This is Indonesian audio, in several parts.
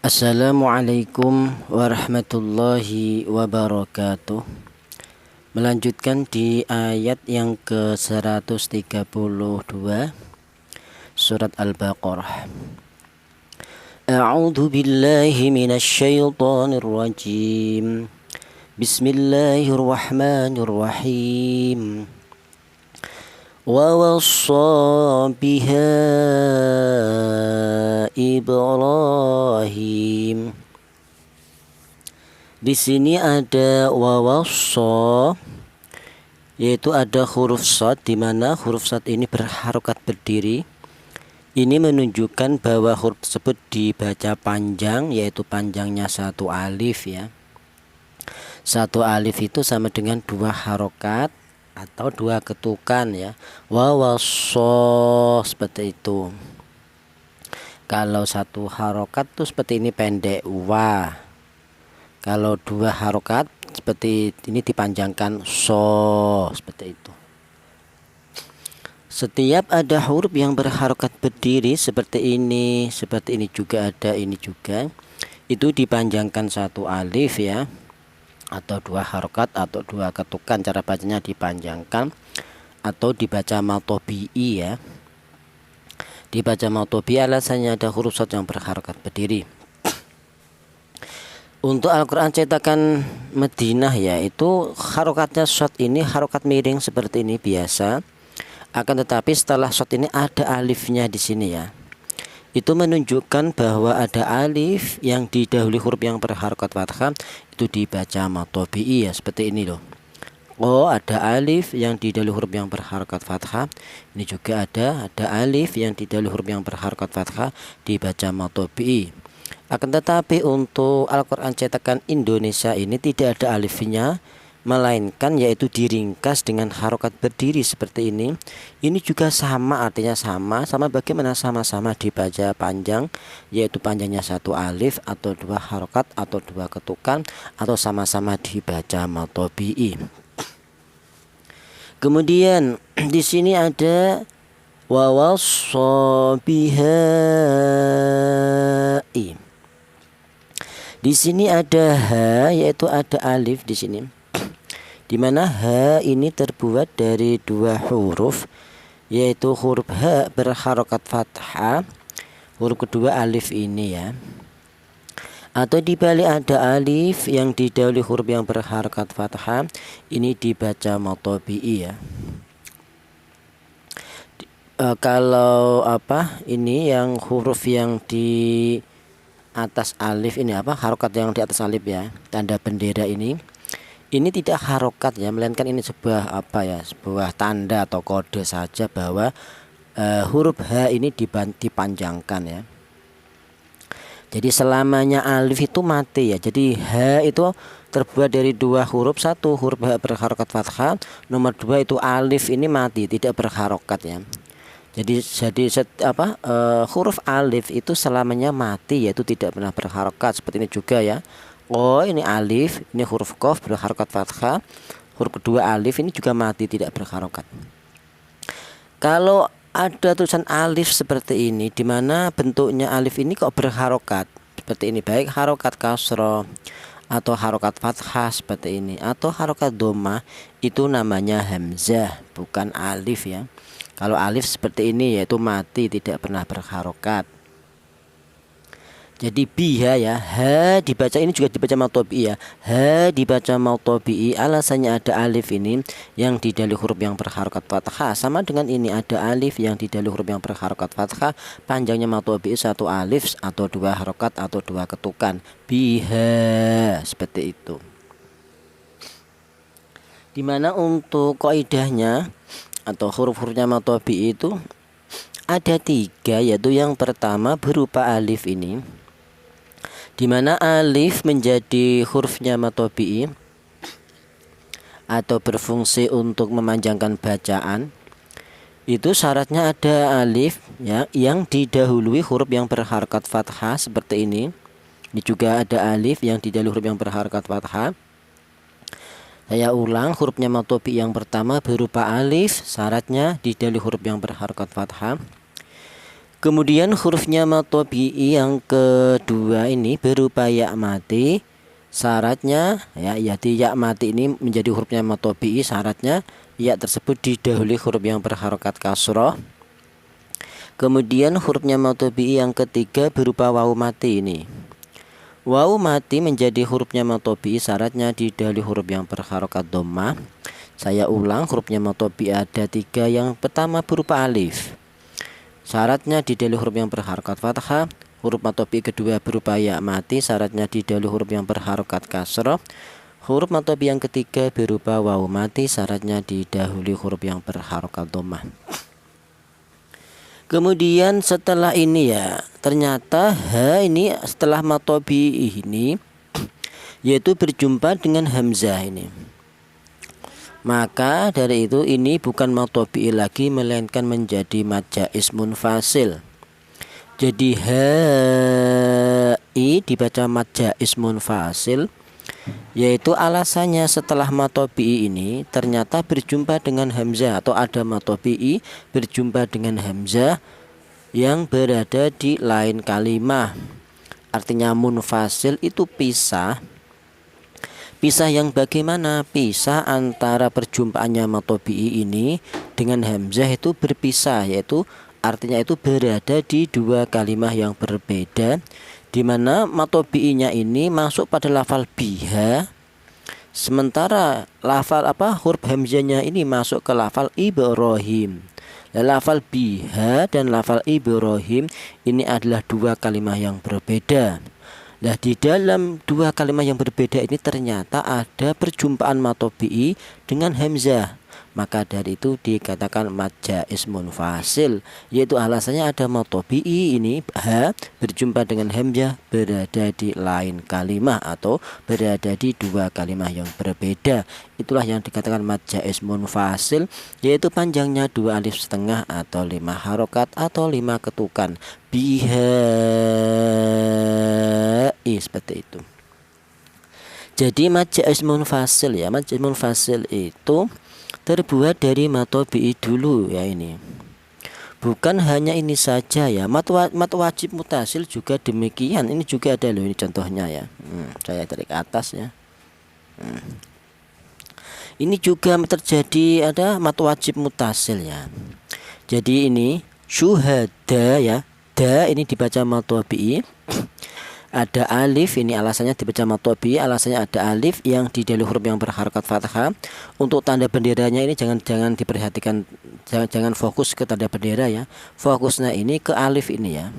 Assalamualaikum warahmatullahi wabarakatuh. Melanjutkan di ayat yang ke-132 surat Al-Baqarah. A'udzu billahi minasyaitonir rajim. Bismillahirrahmanirrahim. ووصى بها Ibrahim. Di sini ada wawassa, yaitu ada huruf shad, di mana huruf shad ini berharokat berdiri. Ini menunjukkan bahwa huruf tersebut dibaca panjang, yaitu panjangnya satu alif ya. Satu alif itu sama dengan dua harokat atau dua ketukan ya. Wawassa seperti itu. Kalau satu harokat tuh seperti ini pendek wa. Kalau dua harokat seperti ini dipanjangkan so, seperti itu. Setiap ada huruf yang berharokat berdiri seperti ini juga ada, ini juga, itu dipanjangkan satu alif ya, atau dua harokat atau dua ketukan. Cara bacanya dipanjangkan atau dibaca matobi'i ya. Dibaca matobi'i alasannya ada huruf shad yang berharokat berdiri. Untuk Al-Quran cetakan Madinah ya, itu harokatnya shad ini harokat miring seperti ini biasa. Akan tetapi setelah shad ini ada alifnya di sini ya. Itu menunjukkan bahwa ada alif yang didahului huruf yang berharokat fathah, itu dibaca matobi'i ya, seperti ini loh. Oh, ada alif yang didahului huruf yang berharokat fathah. Ini juga ada alif yang didahului huruf yang berharokat fathah, dibaca matobi'i. Akan tetapi untuk Al-Quran cetakan Indonesia ini tidak ada alifnya, melainkan yaitu diringkas dengan harokat berdiri seperti ini. Ini juga sama, artinya sama bagaimana sama-sama dibaca panjang, yaitu panjangnya satu alif atau dua harokat atau dua ketukan, atau sama-sama dibaca matobi'i. Kemudian di sini ada wawassa biha. Di sini ada ha, yaitu ada alif di sini. Di mana ha ini terbuat dari dua huruf, yaitu huruf ha berharokat fathah, huruf kedua alif ini ya. Atau dibalik ada alif yang didahului huruf yang berharokat fathah, ini dibaca matobi'i ya. Kalau ini yang huruf yang di atas alif ini harokat yang di atas alif ya, tanda bendera ini tidak harokat ya, melainkan ini sebuah sebuah tanda atau kode saja bahwa huruf H ini dipanjangkan ya. Jadi selamanya alif itu mati ya. Jadi H itu terbuat dari dua huruf, satu huruf H berharokat fathah, nomor dua itu alif ini mati, tidak berharokat ya. Jadi huruf alif itu selamanya mati, yaitu tidak pernah berharokat. Seperti ini juga ya. Oh, ini alif, ini huruf qaf berharokat fathah, huruf kedua alif ini juga mati, tidak berharokat. Kalau ada tulisan alif seperti ini, di mana bentuknya alif ini kok berharokat seperti ini, baik harokat kasroh atau harokat fathah seperti ini, atau harokat dhammah, itu namanya hamzah, bukan alif ya. Kalau alif seperti ini yaitu mati, tidak pernah berharokat. Jadi biha ya, ha dibaca ini juga dibaca matobi'i ya. Ha dibaca matobi'i, alasannya ada alif ini yang didahului huruf yang berharokat fathah. Sama dengan ini ada alif yang didahului huruf yang berharokat fathah, panjangnya matobi'i satu alif atau dua harokat atau dua ketukan. Biha, seperti itu. Dimana untuk kaidahnya atau huruf-hurufnya matobi'i itu ada tiga, yaitu yang pertama berupa alif ini, di mana alif menjadi hurufnya matobi'i atau berfungsi untuk memanjangkan bacaan. Itu syaratnya ada alif ya yang didahului huruf yang berharokat fathah seperti ini. Ini juga ada alif yang didahului huruf yang berharokat fathah. Saya ulang, hurufnya matobi'i yang pertama berupa alif, syaratnya didahului huruf yang berharokat fathah. Kemudian hurufnya matobi'i yang kedua ini berupa ya mati. Syaratnya ya ya mati ini menjadi hurufnya matobi'i, syaratnya ya tersebut didahului huruf yang berharokat kasroh. Kemudian hurufnya matobi'i yang ketiga berupa wawu mati ini. Wawu mati menjadi hurufnya matobi'i, syaratnya didahului huruf yang berharokat dhammah. Saya ulang, hurufnya matobi'i ada 3. Yang pertama berupa alif, syaratnya didahului huruf yang berharokat fathah. Huruf matobi'i kedua berupa ya mati, syaratnya didahului huruf yang berharokat kasroh. Huruf matobi'i yang ketiga berupa wawu mati, syaratnya didahului huruf yang berharokat dhammah. Kemudian setelah ini ya, ternyata ha ini setelah matobi'i ini yaitu berjumpa dengan hamzah ini. Maka dari itu ini bukan matobi'i lagi, melainkan menjadi mad jaiz munfasil. Jadi hai dibaca mad jaiz munfasil, yaitu alasannya setelah matobi'i ini ternyata berjumpa dengan hamzah, atau ada matobi'i berjumpa dengan hamzah yang berada di lain kalimah. Artinya munfasil itu pisah. Pisah yang bagaimana? Pisah antara perjumpaannya matobi'i ini dengan hamzah itu berpisah, yaitu artinya itu berada di 2 kalimah yang berbeda, di mana matobi'inya ini masuk pada lafal biha, sementara lafal huruf hamzahnya ini masuk ke lafal Ibrahim. Lafal biha dan lafal Ibrahim ini adalah 2 kalimah yang berbeda. Nah, di dalam 2 kalimat yang berbeda ini ternyata ada perjumpaan matobi'i dengan hamzah. Maka dari itu dikatakan mad jaiz munfasil, yaitu alasannya ada matobi'i ini ha berjumpa dengan hamzah berada di lain kalimah atau berada di 2 kalimat yang berbeda. Itulah yang dikatakan mad jaiz munfasil, yaitu panjangnya 2 alif setengah atau 5 harokat atau 5 ketukan. Bihai seperti itu. Jadi mad jaiz munfasil ya, mad jaiz munfasil itu terbuat dari matobi'i dulu ya ini. Bukan hanya ini saja ya, mad wajib mutasil juga demikian. Ini juga ada loh, ini contohnya ya. Saya tarik atas ya. Ini juga terjadi, ada mad wajib mutasil ya. Jadi ini syuhada ya, da ini dibaca matobi'i. Ada alif, ini alasannya dibaca matobi'i, alasannya ada alif yang didahului huruf yang berharokat fathah. Untuk tanda benderanya ini jangan diperhatikan, jangan fokus ke tanda bendera ya. Fokusnya ini ke alif ini ya.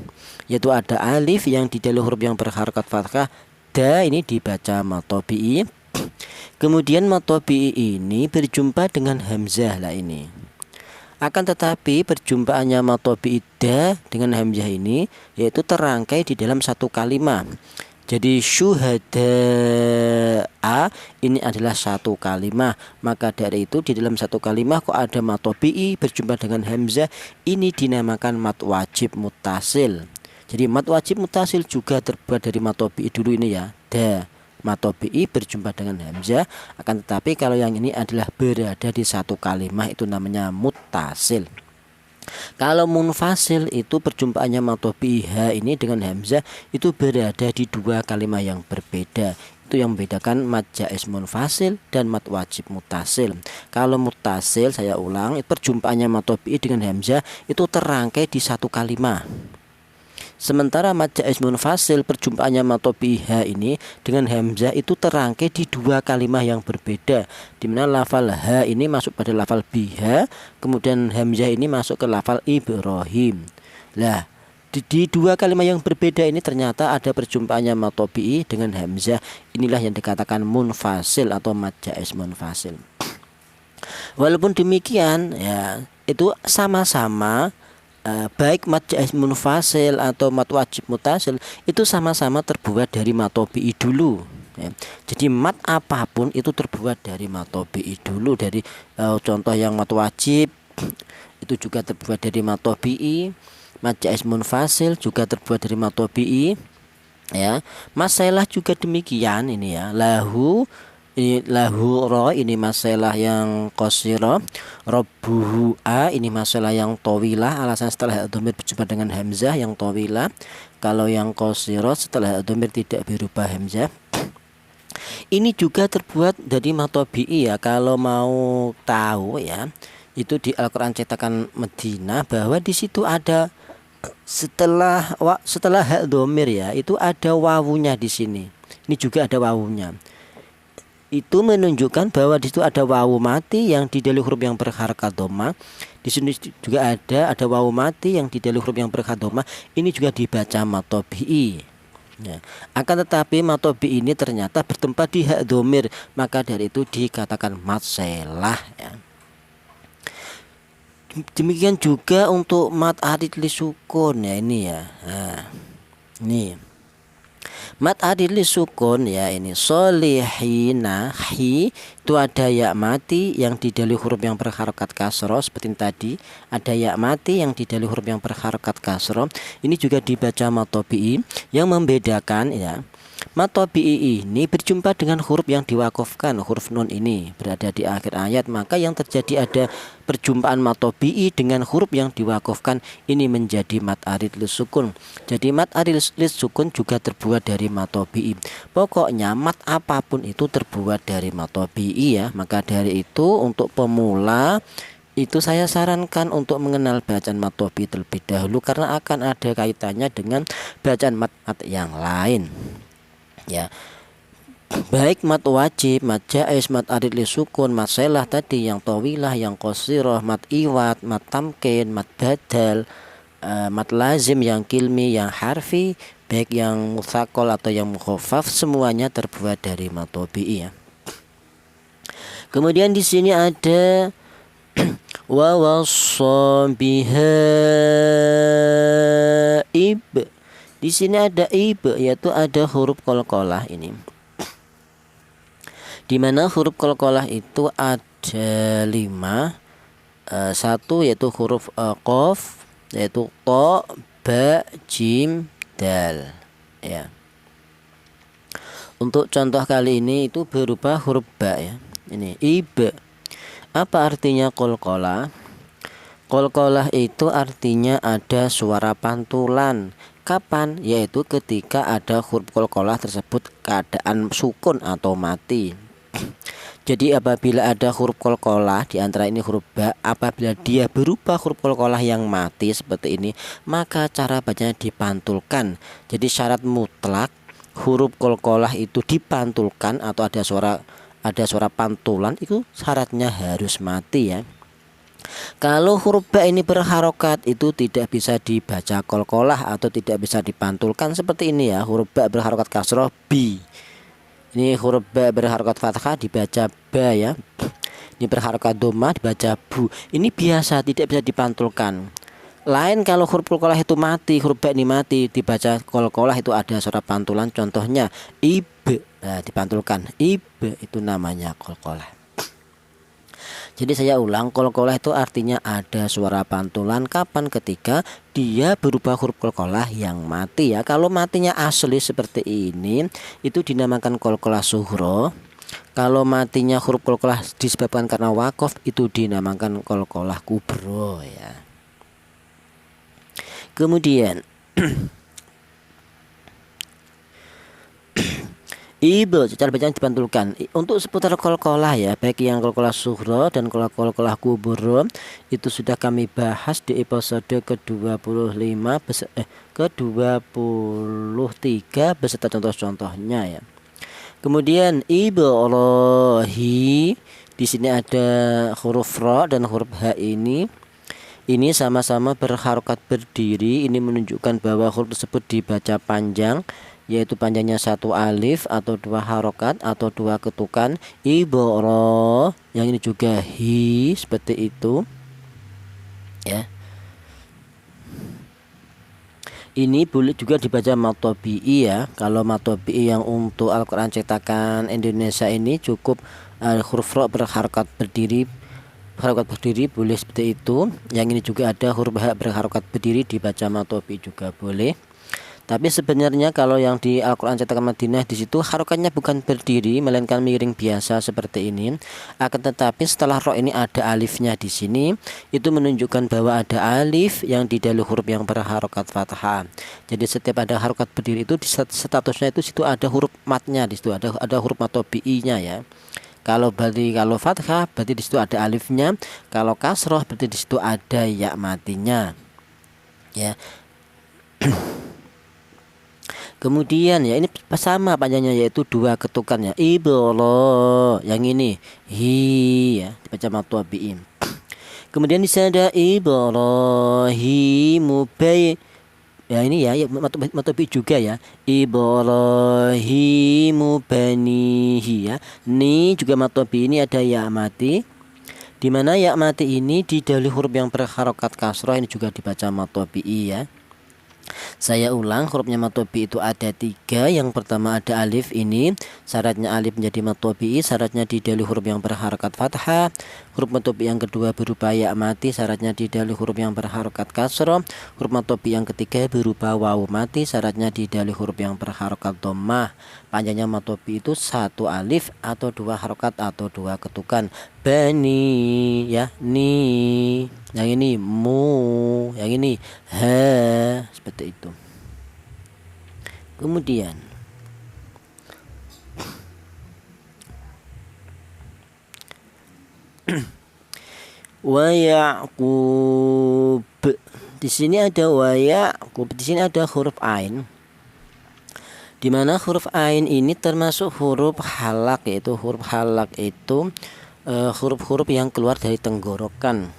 Yaitu ada alif yang didahului huruf yang berharokat fathah, da ini dibaca matobi'i. Kemudian matobi'i ini berjumpa dengan hamzah lah ini. Akan tetapi perjumpaannya matobi'i da dengan hamzah ini yaitu terangkai di dalam 1 kalimat. Jadi syuhada ini adalah 1 kalimat. Maka dari itu di dalam 1 kalimat kok ada matobi'i berjumpa dengan hamzah, ini dinamakan mad wajib mutasil. Jadi mad wajib mutasil juga terbuat dari matobi'i dulu ini ya, da. Matobi'i berjumpa dengan hamzah, akan tetapi kalau yang ini adalah berada di 1 kalimat, itu namanya mutasil. Kalau munfasil itu perjumpaannya matobi'i ha ini dengan hamzah itu berada di 2 kalimat yang berbeda. Itu yang membedakan mad jaiz munfasil dan mad wajib mutasil. Kalau mutasil, saya ulang, perjumpaannya matobi'i dengan hamzah itu terangkai di 1 kalimat. Sementara mad jaiz munfasil perjumpaannya matobi'i ha ini dengan hamzah itu terangkai di 2 kalimat yang berbeda, di mana lafal ha ini masuk pada lafal biha, kemudian hamzah ini masuk ke lafal Ibrahim. Lah, di 2 kalimat yang berbeda ini ternyata ada perjumpaannya matobi'i dengan hamzah. Inilah yang dikatakan munfasil atau mad jaiz munfasil. Walaupun demikian ya, itu sama-sama baik mad jaiz munfasil atau mad wajib mutasil itu sama-sama terbuat dari matobi'i dulu ya. Jadi mad apapun itu terbuat dari matobi'i dulu. Dari contoh yang mad wajib itu juga terbuat dari matobi'i, mad jaiz munfasil juga terbuat dari matobi'i ya. Masailah juga demikian ini ya, lahu Ini lahu ro, ini masalah yang qasira. Rabbuhu a, ini masalah yang tawilah. Alasan setelah dhamir berjumpa dengan hamzah yang tawilah. Kalau yang qasira setelah dhamir tidak berubah hamzah. Ini juga terbuat dari matobi'i ya. Kalau mau tahu ya, itu di Al-Quran cetakan Madinah bahwa di situ ada setelah hak dhamir ya, itu ada wawunya di sini. Ini juga ada wawunya. Itu menunjukkan bahwa di situ ada wawu mati yang didahului huruf yang berharakat dhamma. Di sini juga ada wawu mati yang didahului huruf yang berharakat dhamma. Ini juga dibaca matobi'i. Ya. Akan tetapi matobi ini ternyata bertempat di hak dhamir, maka dari itu dikatakan mat selah ya. Demikian juga untuk mat arid li sukun ya, ini ya. Nah, ini mat arid li sukun ya, ini solihina hi, itu ada ya mati yang didahului huruf yang berharakat kasroh seperti tadi. Ada ya mati yang didahului huruf yang berharakat kasroh. Ini juga dibaca matobi'i. Yang membedakan ya, matobi'i ini berjumpa dengan huruf yang diwakafkan. Huruf nun ini berada di akhir ayat, maka yang terjadi ada perjumpaan matobi'i dengan huruf yang diwakafkan. Ini menjadi mat arid lis sukun. Jadi mat arid lis sukun juga terbuat dari matobi'i. Pokoknya mat apapun itu terbuat dari matobi'i ya. Maka dari itu untuk pemula itu saya sarankan untuk mengenal bacaan matobi terlebih dahulu, karena akan ada kaitannya dengan bacaan mat-mat yang lain ya. Baik mat wajib, mat jaiz, mat arid li sukun, mat selah tadi yang tawilah, yang qasirah, mat iwat, mat tamkin, mat badal, mat lazim yang kilmi, yang harfi, baik yang mutsaqal atau yang mukhaffaf, semuanya terbuat dari matobi'i ya. Kemudian di sini ada wa wasabiha ib. Di sini ada ib, yaitu ada huruf qalqalah ini. Di mana huruf qalqalah itu ada 5. Satu yaitu huruf qaf, yaitu ta, ba, jim, dal ya. Untuk contoh kali ini itu berupa huruf ba ya. Ini ib. Apa artinya qalqalah? Qalqalah itu artinya ada suara pantulan. Kapan? Yaitu ketika ada huruf qalqalah tersebut keadaan sukun atau mati. Jadi apabila ada huruf qalqalah, di antara ini huruf ba, apabila dia berupa huruf qalqalah yang mati seperti ini, maka cara bacanya dipantulkan. Jadi syarat mutlak huruf qalqalah itu dipantulkan atau ada suara pantulan, itu syaratnya harus mati ya. Kalau huruf ba ini berharokat, itu tidak bisa dibaca qalqalah atau tidak bisa dipantulkan seperti ini ya. Huruf ba berharokat kasroh bi. Ini huruf ba berharokat fathah dibaca ba ya. Ini berharokat dhamma dibaca bu. Ini biasa, tidak bisa dipantulkan. Lain kalau huruf qalqalah itu mati, huruf ba ini mati, dibaca qalqalah itu ada suara pantulan. Contohnya ib, nah, dipantulkan ib, itu namanya qalqalah. Jadi saya ulang, qalqalah itu artinya ada suara pantulan. Kapan? Ketika dia berupa huruf qalqalah yang mati ya. Kalau matinya asli seperti ini, itu dinamakan qalqalah sughra. Kalau matinya huruf qalqalah disebabkan karena waqaf, itu dinamakan qalqalah kubra ya. Kemudian ibu cara bacaan dipantulkan. Untuk seputar qalqalah ya, baik yang qalqalah sughra dan qalqalah kubra, itu sudah kami bahas di episode ke-25 ke-23 beserta contoh-contohnya ya. Kemudian Ibrahim, di sini ada huruf ra dan huruf ha ini sama-sama berharokat berdiri. Ini menunjukkan bahwa huruf tersebut dibaca panjang, yaitu panjangnya 1 alif atau 2 harokat atau 2 ketukan. Ibro, yang ini juga hi, seperti itu ya. Ini boleh juga dibaca matobi'i ya. Kalau matobi'i yang untuk Al-Quran cetakan Indonesia ini cukup huruf ra berharokat berdiri. Harokat berdiri boleh seperti itu. Yang ini juga ada huruf ha berharokat berdiri, dibaca matobi juga boleh. Tapi sebenarnya kalau yang di Al-Qur'an cetakan Madinah di situ harokatnya bukan berdiri melainkan miring biasa seperti ini. Akan tetapi setelah ro ini ada alifnya di sini, itu menunjukkan bahwa ada alif yang didahului huruf yang berharokat fathah. Jadi setiap ada harokat berdiri itu di statusnya itu situ ada huruf matnya, di situ ada huruf mat tabi'inya ya. Kalau fathah berarti di situ ada alifnya. Kalau kasroh berarti di situ ada ya matinya. Ya. Kemudian ya ini sama panjangnya yaitu 2 ketukan ya. Iblo yang ini hi ya dibaca mat tabi'in. Kemudian di sana ada Ibrahimu bay. Ya ini ya matobi juga ya. Ibrahimu banihi ya. Ni juga matobi, ini ada ya mati. Di mana ya mati ini didahului huruf yang berharokat kasroh, ini juga dibaca matobi ya. Saya ulang, hurufnya matobi itu ada 3. Yang pertama ada alif, ini syaratnya alif menjadi matobi, syaratnya didahului huruf yang berharokat fathah. Huruf matobi yang kedua berupa ya mati, syaratnya didahului huruf yang berharokat kasroh. Huruf matobi yang ketiga berupa wawu mati, syaratnya didahului huruf yang berharokat dhammah. Panjangnya matobi itu 1 alif atau 2 harokat atau 2 ketukan. Bani ya, ni, yang ini mu, yang ini ha, seperti itu. Kemudian wa Ya'qub, di sini ada wa Ya'qub, di sini ada huruf ain. Di mana huruf ain ini termasuk huruf halak, yaitu huruf halak itu huruf-huruf yang keluar dari tenggorokan,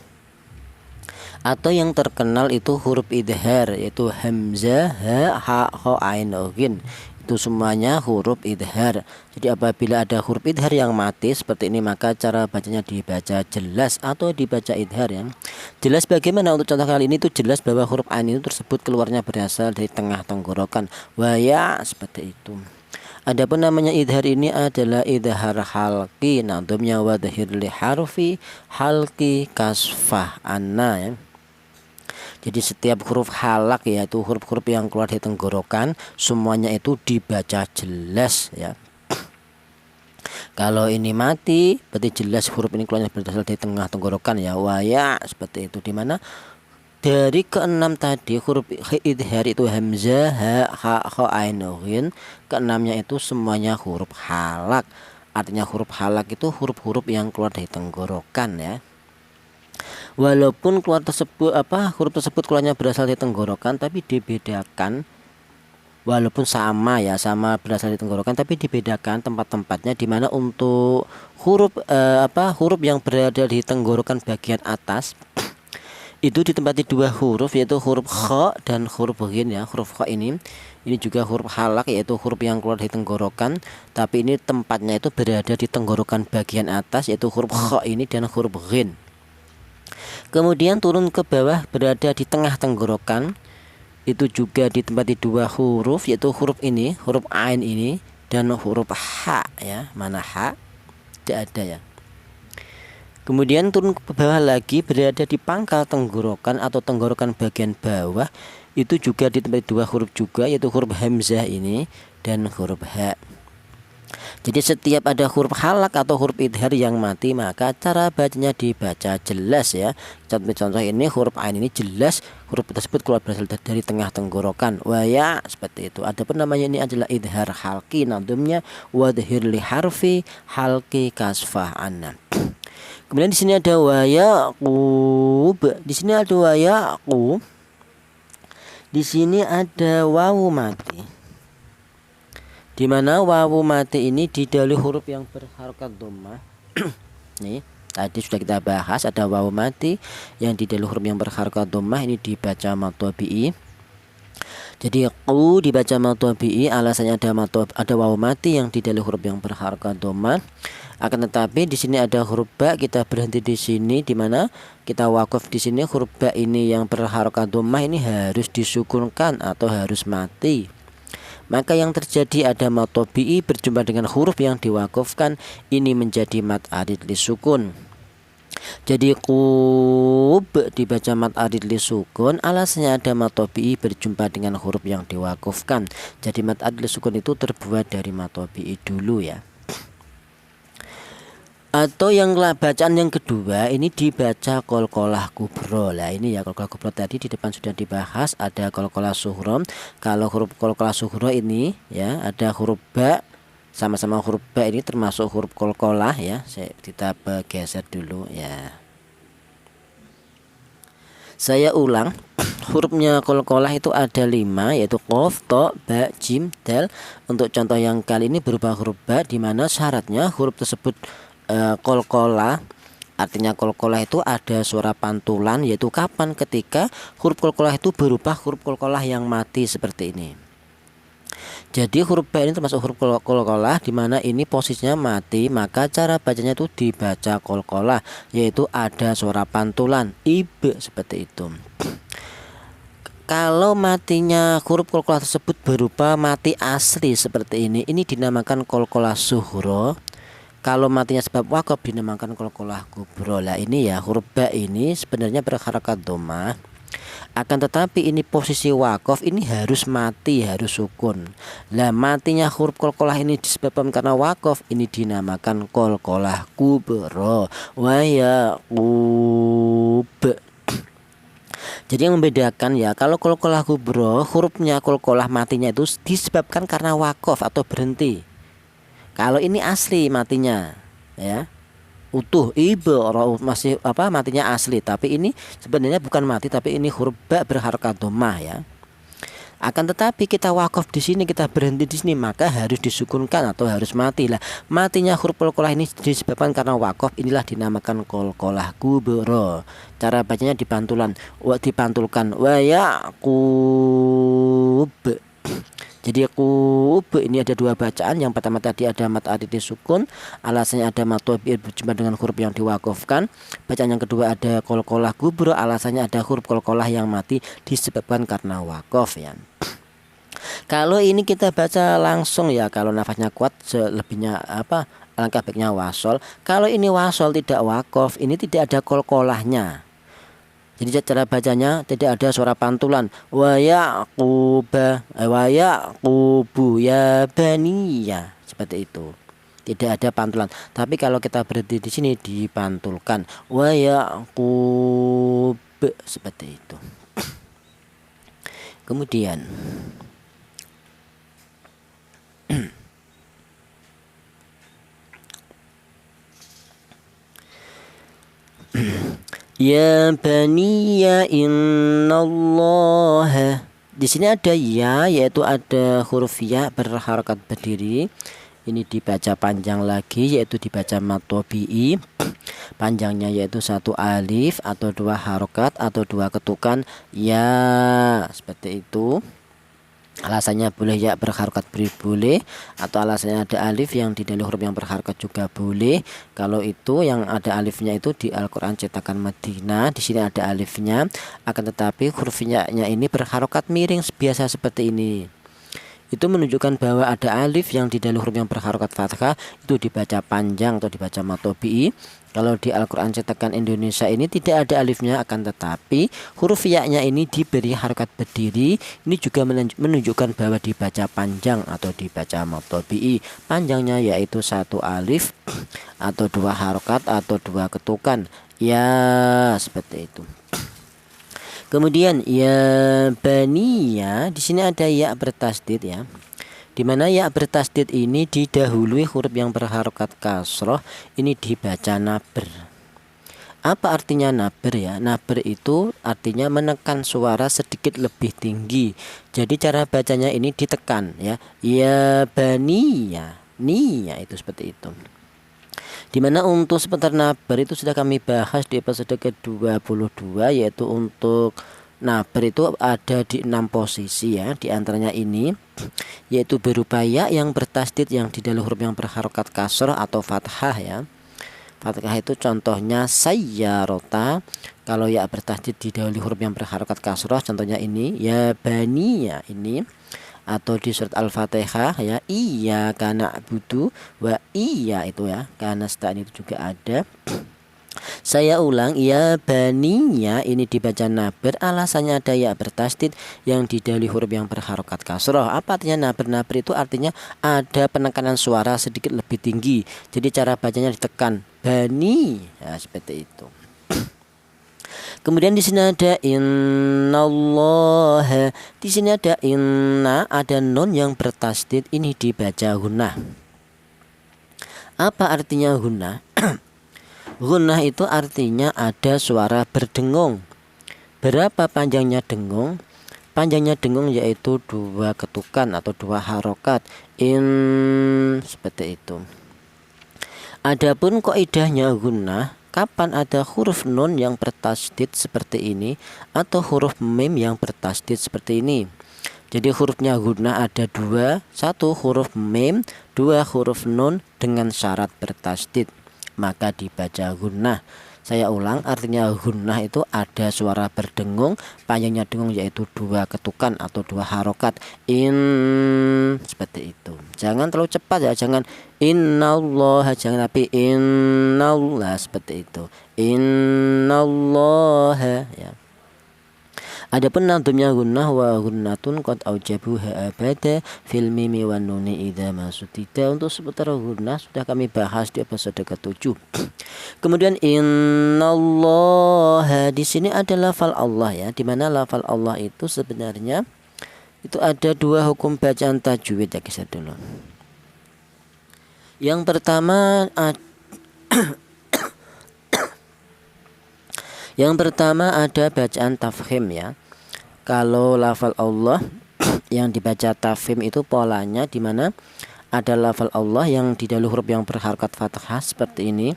atau yang terkenal itu huruf idhar, yaitu hamzah, ha, kha, ain, ghin. Itu semuanya huruf idhar. Jadi apabila ada huruf idhar yang mati seperti ini, maka cara bacanya dibaca jelas atau dibaca idhar ya. Jelas bagaimana? Untuk contoh kali ini itu jelas bahwa huruf ain itu tersebut keluarnya berasal dari tengah tenggorokan. Waya, seperti itu. Adapun namanya idhar ini adalah idhar halqi, nadumnya wadhir li harfi halqi kasfah anna ya. Jadi setiap huruf halak, yaitu huruf-huruf yang keluar dari tenggorokan, semuanya itu dibaca jelas ya. Kalau ini mati berarti jelas huruf ini keluarnya berasal dari tengah tenggorokan ya. Waya, seperti itu. Dimana dari keenam tadi huruf idhar itu hamzah, ha, kha, ain, ghin. Keenamnya itu semuanya huruf halak. Artinya huruf halak itu huruf-huruf yang keluar dari tenggorokan ya. Walaupun huruf tersebut keluarnya berasal dari tenggorokan, tapi dibedakan. Walaupun sama berasal dari tenggorokan, tapi dibedakan tempat-tempatnya. Dimana untuk huruf yang berada di tenggorokan bagian atas itu ditempati 2 huruf, yaitu huruf kha dan huruf ghin ya. Huruf kha ini juga huruf halak, yaitu huruf yang keluar dari tenggorokan, tapi ini tempatnya itu berada di tenggorokan bagian atas, yaitu huruf kha ini dan huruf ghin. Kemudian turun ke bawah berada di tengah tenggorokan, itu juga ditempati 2 huruf, yaitu huruf ini, huruf ain ini dan huruf ha ya. Mana ha? Tidak ada ya. Kemudian turun ke bawah lagi berada di pangkal tenggorokan atau tenggorokan bagian bawah, itu juga ditempati 2 huruf juga, yaitu huruf hamzah ini dan huruf ha. Jadi setiap ada huruf halak atau huruf idhar yang mati, maka cara bacanya dibaca jelas ya. Contoh ini huruf ain ini jelas huruf tersebut keluar berasal dari tengah tenggorokan. Waya, seperti itu. Adapun namanya ini adalah idhar halqi, nadumnya wadhir li harfi halqi kasfah anna. Kemudian di sini ada wa Ya'qub. Di sini ada wa Ya'qub. Di sini ada wawu mati. Di mana wawu mati ini didahului huruf yang berharokat dhammah. Nih, tadi sudah kita bahas ada wawu mati yang didahului huruf yang berharokat dhammah, ini dibaca mat tabi'i. Jadi qu dibaca mat tabi'i, alasannya ada wawu mati yang didahului huruf yang berharokat dhammah. Akan tetapi di sini ada huruf ba, kita berhenti di sini, di mana kita wakaf di sini. Huruf ba ini yang berharokat dhammah ini harus disukunkan atau harus mati. Maka yang terjadi ada mat tabi'i berjumpa dengan huruf yang diwakafkan, ini menjadi mat arid li sukun. Jadi qub dibaca mat adid li sukun, alasannya ada mat tabi'i berjumpa dengan huruf yang diwakufkan. Jadi mat adid li sukun itu terbuat dari mat tabi'i dulu ya. Atau yang bacaan yang kedua ini dibaca qalqalah kubro. Lah ini ya qalqalah kubro tadi di depan sudah dibahas, ada qalqalah sughra. Kalau huruf qalqalah sughra ini ya ada huruf ba, sama-sama huruf ba ini termasuk huruf qalqalah ya. Kita geser dulu ya. Saya ulang, hurufnya qalqalah itu ada 5, yaitu qaf, ta, ba, jim, dal. Untuk contoh yang kali ini berupa huruf ba, di mana syaratnya huruf tersebut qalqalah. Artinya qalqalah itu ada suara pantulan, yaitu kapan? Ketika huruf qalqalah itu berupa huruf qalqalah yang mati seperti ini. Jadi huruf ba ini termasuk huruf qalqalah, di mana ini posisinya mati, maka cara bacanya itu dibaca qalqalah, yaitu ada suara pantulan ib seperti itu. Kalau matinya huruf qalqalah tersebut berupa mati asli seperti ini dinamakan qalqalah sughra. Kalau matinya sebab waqaf dinamakan qalqalah kubro. Lah ini ya huruf ba ini sebenarnya berharakat dhammah. Akan tetapi ini posisi waqaf ini harus mati, harus sukun. Lah matinya huruf qalqalah ini disebabkan karena waqaf, ini dinamakan qalqalah kubro. Wa yaqub. Jadi yang membedakan ya, kalau qalqalah kubro hurufnya qalqalah matinya itu disebabkan karena waqaf atau berhenti. Kalau ini asli matinya ya, utuh ibe orang masih matinya asli, tapi ini sebenarnya bukan mati, tapi ini huruf ba berharakat dhammah ya. Akan tetapi kita wakaf di sini, kita berhenti di sini, maka harus disukunkan atau harus mati lah. Matinya huruf qalqalah ini disebabkan karena wakaf, inilah dinamakan qalqalah kubro. Cara bacanya dipantulkan wa yaqub. Jadi qub ini ada dua bacaan. Yang pertama tadi ada mat adid sukun, alasannya ada mat tabi'i berjumpa dengan huruf yang diwakafkan. Bacaan yang kedua ada qalqalah kubro, alasannya ada huruf qalqalah yang mati disebabkan karena wakaf ya. Kalau ini kita baca langsung ya, kalau nafasnya kuat, selebihnya alangkah baiknya wasol. Kalau ini wasol tidak wakaf, ini tidak ada qalqalahnya. Jadi cara bacanya tidak ada suara pantulan wa yaquba wa yaqubu ya baniya, seperti itu. Tidak ada pantulan. Tapi kalau kita berhenti di sini dipantulkan wa yaqub, seperti itu. Kemudian ya baniya innallaha. Di sini ada ya, yaitu ada huruf ya berharakat berdiri. Ini dibaca panjang lagi, yaitu dibaca mat tabi'i. Panjangnya yaitu 1 alif atau 2 harokat atau 2 ketukan ya, seperti itu. Alasannya boleh ya berharokat boleh, atau alasannya ada alif yang di dalam huruf yang berharokat juga boleh. Kalau itu yang ada alifnya itu di Al-Quran cetakan Madinah, di sini ada alifnya, akan tetapi hurufnya ini berharokat miring biasa seperti ini. Itu menunjukkan bahwa ada alif yang di dalam huruf yang berharokat fathah itu dibaca panjang atau dibaca mat tabi'i. Kalau di Al-Quran cetakan Indonesia ini tidak ada alifnya, akan tetapi huruf ya-nya ini diberi harokat berdiri. Ini juga menunjukkan bahwa dibaca panjang atau dibaca mat tabi'i. Panjangnya yaitu 1 alif atau 2 harokat atau 2 ketukan ya, seperti itu. Kemudian ya baniya, di sini ada ya bertasdid ya. Di mana ya bertasdid ini didahului huruf yang berharokat kasroh, ini dibaca nabr. Apa artinya nabr ya? Nabr itu artinya menekan suara sedikit lebih tinggi. Jadi cara bacanya ini ditekan ya. Ya baniya, niya itu seperti itu. Dimana untuk sebentar nabr itu sudah kami bahas di episode ke-22, yaitu untuk nabr itu ada di 6 posisi ya. Di antaranya ini yaitu berupa ya yang bertasdid yang di dalam huruf yang berharokat kasroh atau fathah ya. Fathah itu contohnya sayyarota. Kalau ya bertasdid di dalam huruf yang berharokat kasroh, contohnya ini ya baniya ini. Atau di surat Al-Fatihah ya, iya karena butuh wa iya itu ya, karena stain itu juga ada. Saya ulang, ya baninya ini dibaca naber, alasannya ada ya bertasdid yang didahului huruf yang berharokat kasroh. Apa artinya naber? Naber itu artinya ada penekanan suara sedikit lebih tinggi. Jadi cara bacanya ditekan bani, ya, seperti itu. Kemudian di sini ada innallaha. Di sini ada inna, ada nun yang bertasdid, ini dibaca gunnah. Apa artinya gunnah? Gunnah itu artinya ada suara berdengung. Berapa panjangnya dengung? Panjangnya dengung yaitu 2 ketukan atau 2 harokat. Seperti itu. Adapun kaidahnya gunnah, kapan ada huruf nun yang bertasdid seperti ini atau huruf mim yang bertasdid seperti ini. Jadi hurufnya gunnah ada 2, 1 huruf mim, 2 huruf nun dengan syarat bertasdid, maka dibaca gunnah. Saya ulang, artinya gunnah itu ada suara berdengung, panjangnya dengung yaitu 2 ketukan atau 2 harokat. Seperti itu. Jangan terlalu cepat ya, jangan innallaha, jangan, tapi innallah, seperti itu. Innallaha, ya. Adapun nadumnya gunnah wa gunnatun qad aujabuha abada fil mimi wan nuni idza masutida. Untuk seputar gunnah sudah kami bahas di episode ke-7. Kemudian innallaha, di sini ada lafal Allah ya, di mana lafal Allah itu sebenarnya itu ada 2 hukum bacaan tajwid ya guys dulu. Yang pertama yang pertama ada bacaan tafkhim ya. Kalau lafal Allah yang dibaca tafkhim itu polanya di mana ada lafal Allah yang didahului huruf yang berharakat fathah seperti ini,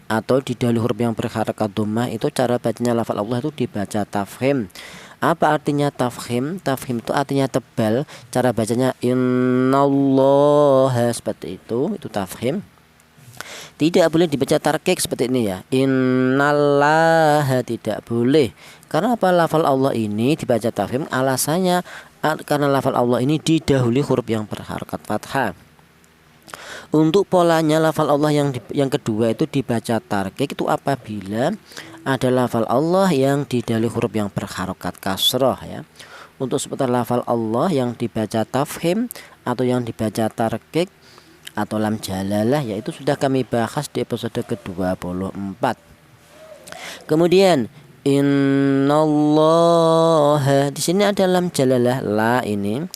atau didahului huruf yang berharakat dhammah. Itu cara bacanya lafal Allah itu dibaca tafkhim. Apa artinya tafkhim? Tafkhim itu artinya tebal. Cara bacanya innallaha, seperti itu tafkhim. Tidak boleh dibaca tarkik seperti ini ya, innallaha, tidak boleh. Karena apa? Lafal Allah ini dibaca tafkhim, alasannya karena lafal Allah ini didahului huruf yang berharakat fathah. Untuk polanya lafal Allah yang kedua itu dibaca tarkik itu apabila ada lafal Allah yang didahului huruf yang berharokat kasroh ya. Untuk seputar lafal Allah yang dibaca tafkhim atau yang dibaca tarkik atau lam jalalah, yaitu sudah kami bahas di episode ke-24. Kemudian innallaha, di sini ada lam jalalah, la ini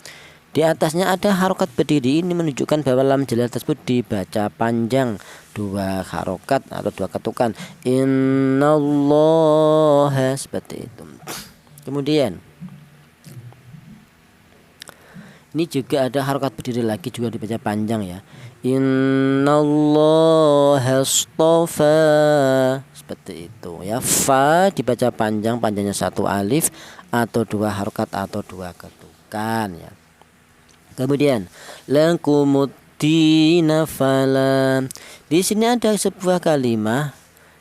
di atasnya ada harokat berdiri, ini menunjukkan bahwa lam jalalah tersebut dibaca panjang, 2 harokat atau 2 ketukan. Innallaha, seperti itu. Kemudian ini juga ada harokat berdiri lagi, juga dibaca panjang ya. Innallaha astafa, seperti itu ya. Fa dibaca panjang, panjangnya 1 alif atau 2 harokat atau 2 ketukan ya. Kemudian lakumuddina fala. Di sini ada sebuah kalimah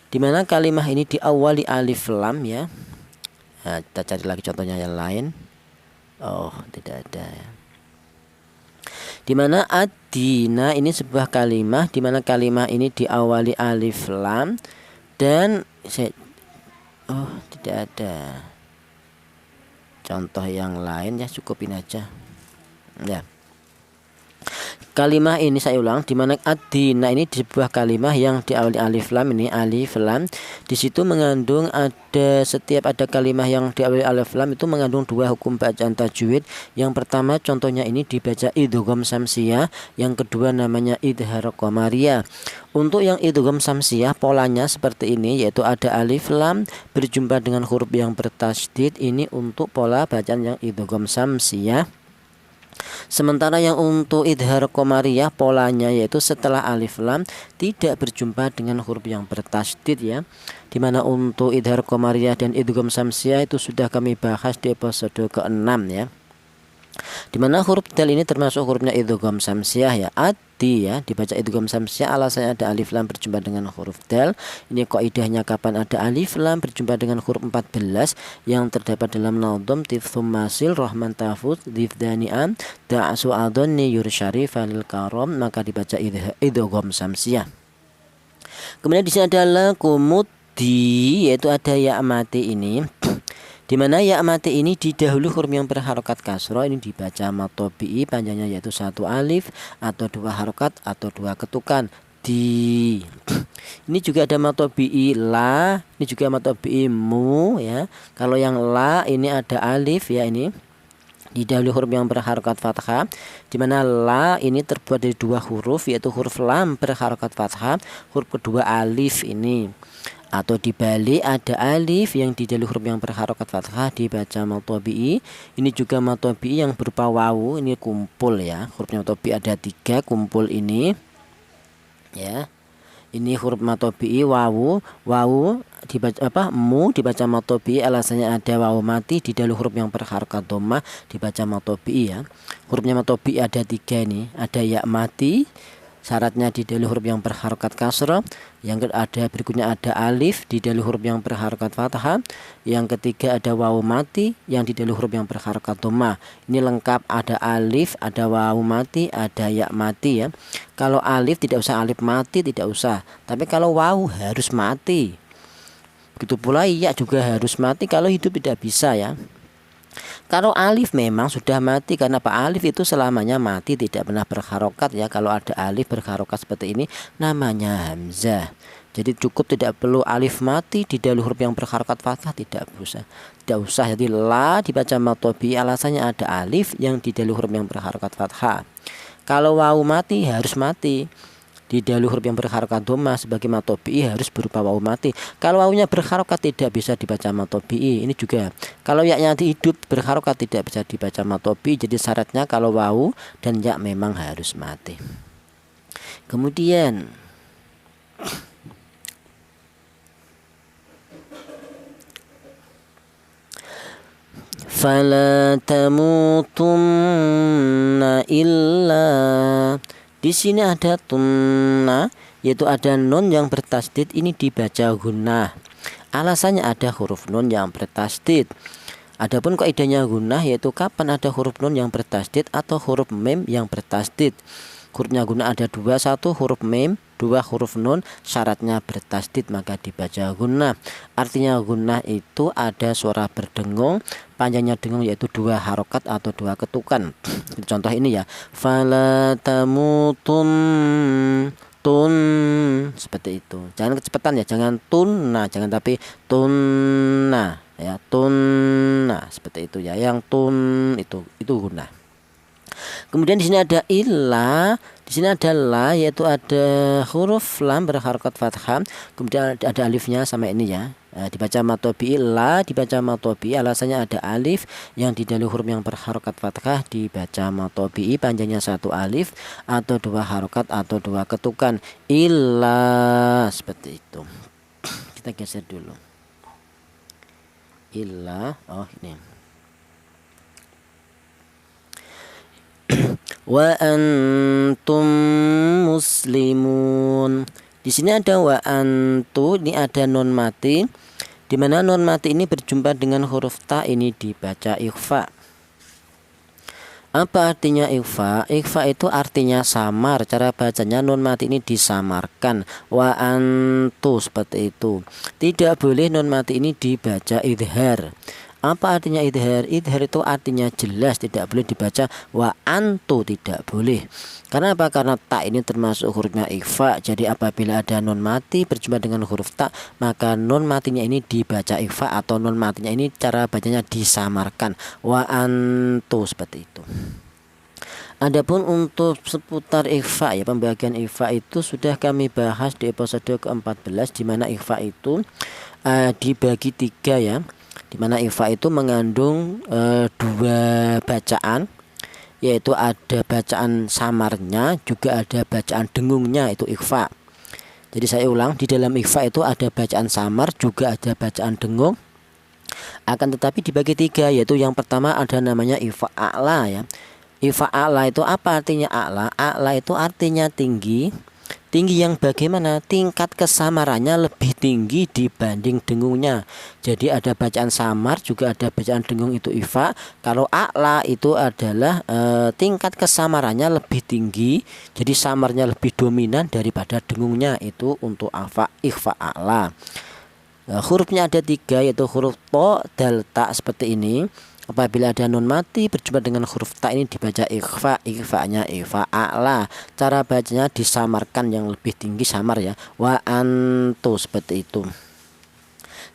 di mana kalimah ini diawali alif lam ya. Nah, kita cari lagi contohnya yang lain. Oh, tidak ada ya. Di mana ad-dina ini sebuah kalimah di mana kalimah ini diawali alif lam dan tidak ada contoh yang lain ya, cukupin aja ya. Kalimah ini saya ulang, di mana ad-dina ini sebuah kalimah yang diawali alif lam, ini alif lam. Di situ mengandung setiap ada kalimah yang diawali alif lam itu mengandung 2 hukum bacaan tajwid. Yang pertama contohnya ini dibaca idgham samsiyah, yang kedua namanya idhar qamariyah. Untuk yang idgham samsiyah polanya seperti ini, yaitu ada alif lam berjumpa dengan huruf yang bertasydid, ini untuk pola bacaan yang idgham samsiyah. Sementara yang untuk idhar qamariyah polanya yaitu setelah alif lam tidak berjumpa dengan huruf yang bertasydid ya. Dimana untuk idhar qamariyah dan idgham samsiyah itu sudah kami bahas di episode ke-6 ya. Dimana huruf dal ini termasuk hurufnya idgham samsiyah ya. Adi ya dibaca idgham samsiyah, alasannya ada alif lam berjumpa dengan huruf dal. Ini kaidahnya kapan ada alif lam berjumpa dengan huruf 14 yang terdapat dalam nadham tifthum masil rahman tafuz difdani'am da'su adonni yursyari falil karom, maka dibaca idgham samsiyah. Kemudian di sini ada lakumut di, yaitu ada ya mati ini, di mana ya mati ini didahului huruf yang berharokat kasroh, ini dibaca matobi'i, panjangnya yaitu 1 alif atau 2 harokat atau 2 ketukan. Di, ini juga ada matobi'i la, ini juga matobi'i mu ya. Kalau yang la ini ada alif ya, ini didahului huruf yang berharokat fathah, di mana la ini terbuat dari 2 huruf, yaitu huruf lam berharokat fathah, huruf kedua alif ini. Atau dibalik ada alif yang didahului huruf yang berharokat fathah dibaca matobi'i. Ini juga matobi'i yang berupa wawu, ini kumpul ya. Hurufnya matobi'i ada 3 kumpul ini ya. Ini huruf matobi'i wawu, dibaca mu dibaca matobi'i, alasannya ada wawu mati didahului huruf yang berharokat dhammah dibaca matobi'i ya. Hurufnya matobi'i ada 3 ini, ada ya mati, syaratnya didahului huruf yang berharokat kasrah. Yang ada berikutnya ada alif didahului huruf yang berharokat fathah. Yang ketiga ada wawu mati yang didahului huruf yang berharokat dhammah. Ini lengkap, ada alif, ada wawu mati, ada ya mati ya. Kalau alif tidak usah alif mati, tidak usah. Tapi kalau wawu harus mati. Begitu pula ya juga harus mati, kalau hidup tidak bisa ya. Kalau alif memang sudah mati, karena Pak alif itu selamanya mati, tidak pernah berharokat ya. Kalau ada alif berharokat seperti ini namanya hamzah. Jadi cukup, tidak perlu alif mati didahului huruf yang berharokat fathah, tidak usah. Jadi la dibaca matobi'i, alasannya ada alif yang didahului huruf yang berharokat fathah. Kalau wawu mati harus mati didahului huruf yang berharokat dhammah, sebagai matobi'i harus berupa wawu mati. Kalau wawunya berharokat tidak bisa dibaca matobi'i. Ini juga kalau ya-nya hidup berharokat tidak bisa dibaca matobi'i. Jadi syaratnya kalau wawu dan ya memang harus mati. Kemudian fala tamutunna illa, di sini ada tunna, yaitu ada nun yang bertasdid, ini dibaca gunnah. Alasannya ada huruf nun yang bertasdid. Adapun kaidahnya gunnah yaitu kapan ada huruf nun yang bertasdid atau huruf mim yang bertasdid. Hurufnya gunnah ada 2, 1 huruf mim, 2 huruf nun, syaratnya bertasdid maka dibaca gunnah. Artinya gunnah itu ada suara berdengung, panjangnya dengung yaitu 2 harokat atau 2 ketukan. Contoh ini ya, fala tamutun, tun, seperti itu. Jangan kecepatan ya, jangan tunna, jangan, tapi tunna ya, tunna seperti itu ya. Yang tun itu gunnah. Kemudian di sini ada illa, di sini ada la, yaitu ada huruf lam berharokat fathah, kemudian ada alifnya sama ini ya. Dibaca matobi'i, la dibaca matobi'i, alasannya ada alif yang didahului huruf yang berharokat fathah dibaca matobi'i, panjangnya 1 alif atau 2 harokat atau 2 ketukan. Illa, seperti itu. Kita geser dulu. Illa, oh ini. Wa antum muslimun. Di sini ada wa antu, ini ada non mati, di mana non mati ini berjumpa dengan huruf ta, ini dibaca ikhfa. Apa artinya ikhfa? Ikhfa itu artinya samar. Cara bacanya non mati ini disamarkan. Wa antu, seperti itu. Tidak boleh non mati ini dibaca idhar. Apa artinya idhar? Idhar itu artinya jelas, tidak boleh dibaca wa antu, tidak boleh. Karena apa? Karena ta ini termasuk hurufnya ikhfa. Jadi apabila ada nun mati berjumpa dengan huruf ta, maka nun matinya ini dibaca ikhfa, atau nun matinya ini cara bacanya disamarkan. Wa antu, seperti itu. Adapun untuk seputar ikhfa ya, pembagian ikhfa itu sudah kami bahas di episode ke-14, di mana ikhfa itu dibagi 3 ya. Dimana ikhfa itu mengandung 2 bacaan, yaitu ada bacaan samarnya, juga ada bacaan dengungnya, itu ikhfa. Jadi saya ulang, di dalam ikhfa itu ada bacaan samar, juga ada bacaan dengung. Akan tetapi dibagi 3, yaitu yang pertama ada namanya ikhfa a'la ya. Ikhfa a'la itu apa artinya a'la? A'la itu artinya tinggi. Tinggi yang bagaimana? Tingkat kesamarannya lebih tinggi dibanding dengungnya. Jadi ada bacaan samar, juga ada bacaan dengung, itu ikhfa. Kalau a'la itu adalah tingkat kesamarannya lebih tinggi, jadi samarnya lebih dominan daripada dengungnya, itu untuk ikhfa a'la. Hurufnya ada 3, yaitu huruf to, dal, ta seperti ini. Apabila ada nun mati berjumpa dengan huruf ta ini dibaca ikhfa, ikhfanya ikhfa a'la. Cara bacanya disamarkan, yang lebih tinggi samar ya. Wa antu seperti itu.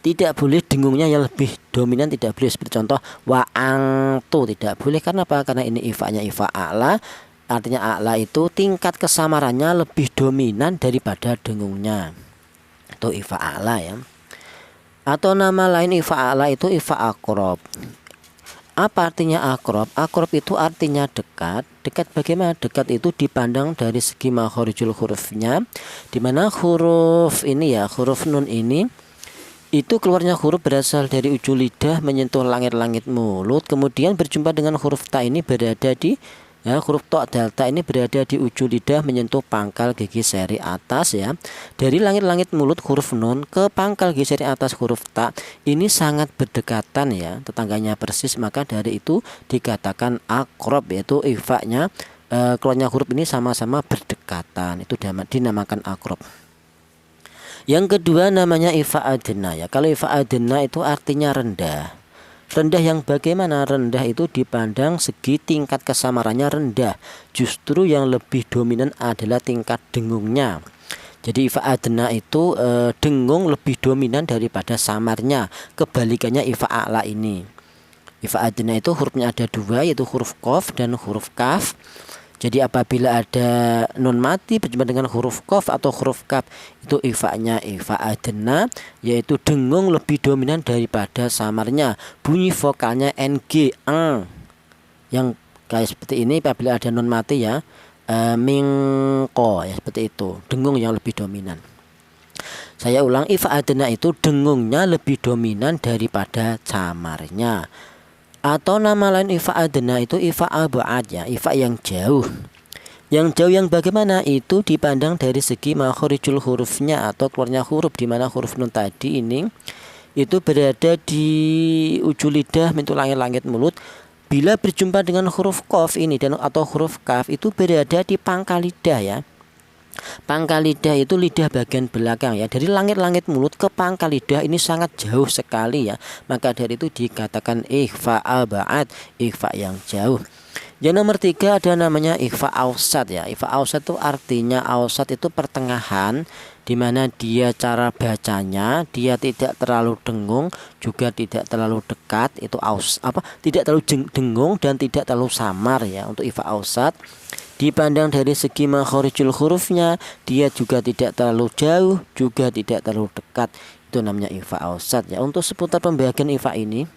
Tidak boleh dengungnya yang lebih dominan, tidak boleh seperti contoh wa angtu, tidak boleh. Karena apa? Karena ini ifanya ifa a'la, artinya a'la itu tingkat kesamarannya lebih dominan daripada dengungnya, itu ifa a'la ya. Atau nama lain ifa a'la itu ifa akrob. Apa artinya akrob? Akrob itu artinya dekat. Dekat bagaimana? Dekat itu dipandang dari segi makhorijul hurufnya, dimana huruf ini ya, huruf nun ini itu keluarnya huruf berasal dari ujung lidah menyentuh langit-langit mulut, kemudian berjumpa dengan huruf ta ini berada di huruf to delta ini berada di ujung lidah menyentuh pangkal gigi seri atas ya. Dari langit-langit mulut huruf nun ke pangkal gigi seri atas huruf ta ini sangat berdekatan ya, tetangganya persis, maka dari itu dikatakan akrob, yaitu ifanya keluarnya huruf ini sama-sama berdekatan, itu dinamakan akrob. Yang kedua namanya ifa adna ya. Kalau ifa adna itu artinya rendah. Rendah yang bagaimana? Rendah itu dipandang segi tingkat kesamarannya rendah. Justru yang lebih dominan adalah tingkat dengungnya. Jadi ifa adna itu dengung lebih dominan daripada samarnya. Kebalikannya ifa a'la ini. Ifa adna itu hurufnya ada 2, yaitu huruf qaf dan huruf kaf. Jadi apabila ada nun mati berjumpa dengan huruf qaf atau huruf kaf, itu ifanya ifa adna, yaitu dengung lebih dominan daripada samarnya. Bunyi vokalnya ng, ang. Yang kayak seperti ini apabila ada nun mati ya, mingko ya, seperti itu. Dengung yang lebih dominan. Saya ulang, ifa adna itu dengungnya lebih dominan daripada samarnya. Atau nama lain ifa adna itu ifa ab'ad ya, ifa yang jauh. Yang jauh yang bagaimana? Itu dipandang dari segi makhorijul hurufnya atau keluarnya huruf, di mana huruf nun tadi ini itu berada di ujung lidah menyentuh langit-langit mulut. Bila berjumpa dengan huruf qaf ini dan atau huruf kaf itu berada di pangkal lidah ya. Pangkal lidah itu lidah bagian belakang ya. Dari langit-langit mulut ke pangkal lidah ini sangat jauh sekali ya. Maka dari itu dikatakan ikhfa ab'ad, ikhfa yang jauh. Yang nomor 3 ada namanya ikhfa awsat ya. Ikhfa awsat itu artinya, awsat itu pertengahan, dimana dia cara bacanya dia tidak terlalu dengung juga tidak terlalu dekat, itu tidak terlalu dengung dan tidak terlalu samar ya. Untuk ikhfa awsat dipandang dari segi makhorijul hurufnya, dia juga tidak terlalu jauh, juga tidak terlalu dekat. Itu namanya ifa awsat ya. Untuk seputar pembagian ifa ini,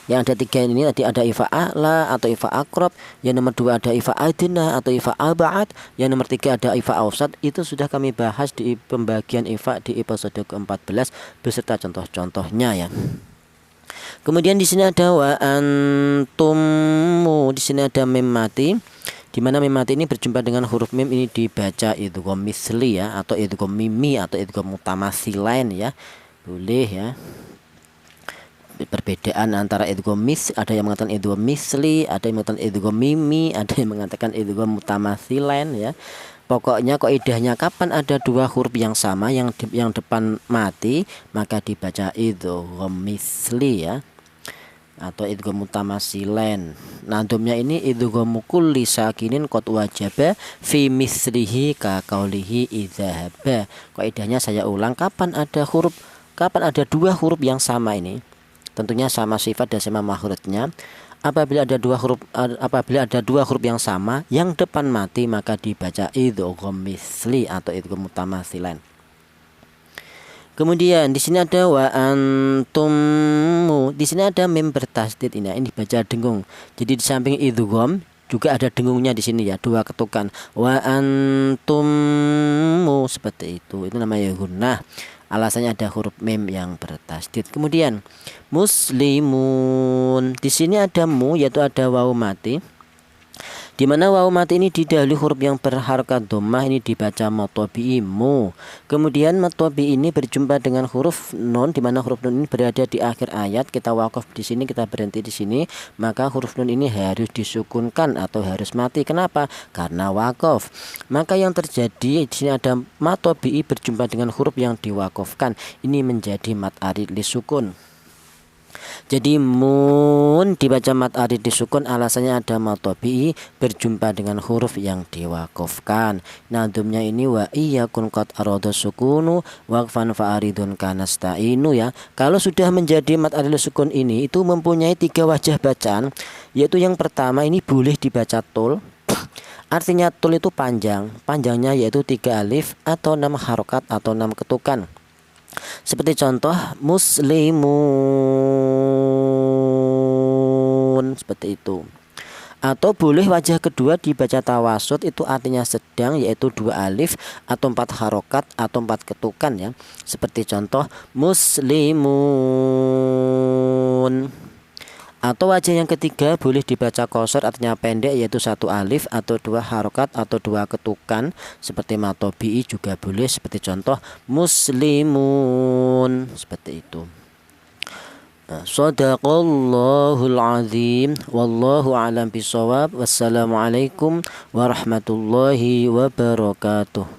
yang ada 3 ini tadi ada ifa a'la atau ifa akrob, yang nomor 2 ada ifa adna atau ifa ab'ad, yang nomor 3 ada ifa awsat. Itu sudah kami bahas di pembagian ifa di episode ke-14 beserta contoh-contohnya ya. Kemudian di sini ada wa antumu, di sini ada mim mati, di mana mim mati ini berjumpa dengan huruf mim ini dibaca idgham misli ya, atau idgham mimi atau idgham mutamatsilain ya. Boleh ya. Perbedaan antara idgham ada yang mengatakan idgham misli, ada yang mengatakan idgham mimi, ada yang mengatakan idgham mutamatsilain ya. Pokoknya kaidahnya kapan ada 2 huruf yang sama yang depan mati maka dibaca idgham misli ya, atau idgham mutamatsilain. Nadumnya ini idgham kulli sakinin qad wajaba fi mislihi ka qaulihi idzahaba. Kaidahnya saya ulang, kapan ada 2 huruf yang sama ini, tentunya sama sifat dan sama makhrajnya. Apabila ada 2 huruf yang sama yang depan mati maka dibaca idgham misli atau idgham mutamatsilain. Kemudian di sini ada wa antumu. Di sini ada mim bertasdid ini dibaca dengung. Jadi di samping idgham juga ada dengungnya di sini ya, 2 ketukan. Wa antumu seperti itu. Itu namanya gunnah. Alasannya ada huruf mim yang bertasdid. Kemudian muslimun. Di sini ada mu, yaitu ada wawu mati. Di mana wawu mati ini didahului huruf yang berharokat dhammah ini dibaca matobi mu. Kemudian matobi ini berjumpa dengan huruf nun, di mana huruf nun ini berada di akhir ayat. Kita wakaf di sini, kita berhenti di sini, maka huruf nun ini harus disukunkan atau harus mati. Kenapa? Karena wakaf. Maka yang terjadi di sini ada matobi berjumpa dengan huruf yang diwakafkan. Ini menjadi mat arid li sukun. Jadi mun dibaca mat arid disukun, alasannya ada matobi berjumpa dengan huruf yang diwakafkan. Nadumnya ini wa iyakun qad arada sukunu waqfan fa'aridun kanasta'inu ya. Kalau sudah menjadi mat arid sukun ini itu mempunyai 3 wajah bacaan, yaitu yang pertama ini boleh dibaca tul. Artinya tul itu panjang, panjangnya yaitu 3 alif atau 6 harokat atau 6 ketukan. Seperti contoh muslimun, seperti itu. Atau boleh wajah kedua dibaca tawasud, itu artinya sedang, yaitu 2 alif atau 4 harokat atau 4 ketukan ya. Seperti contoh muslimun. Atau wajah yang ketiga boleh dibaca qasar, artinya pendek, yaitu 1 alif atau 2 harokat atau 2 ketukan. Seperti matobi juga boleh, seperti contoh muslimun, seperti itu. Shadaqallahul azim. Wallahu a'lam bishawab. Wassalamualaikum warahmatullahi wabarakatuh.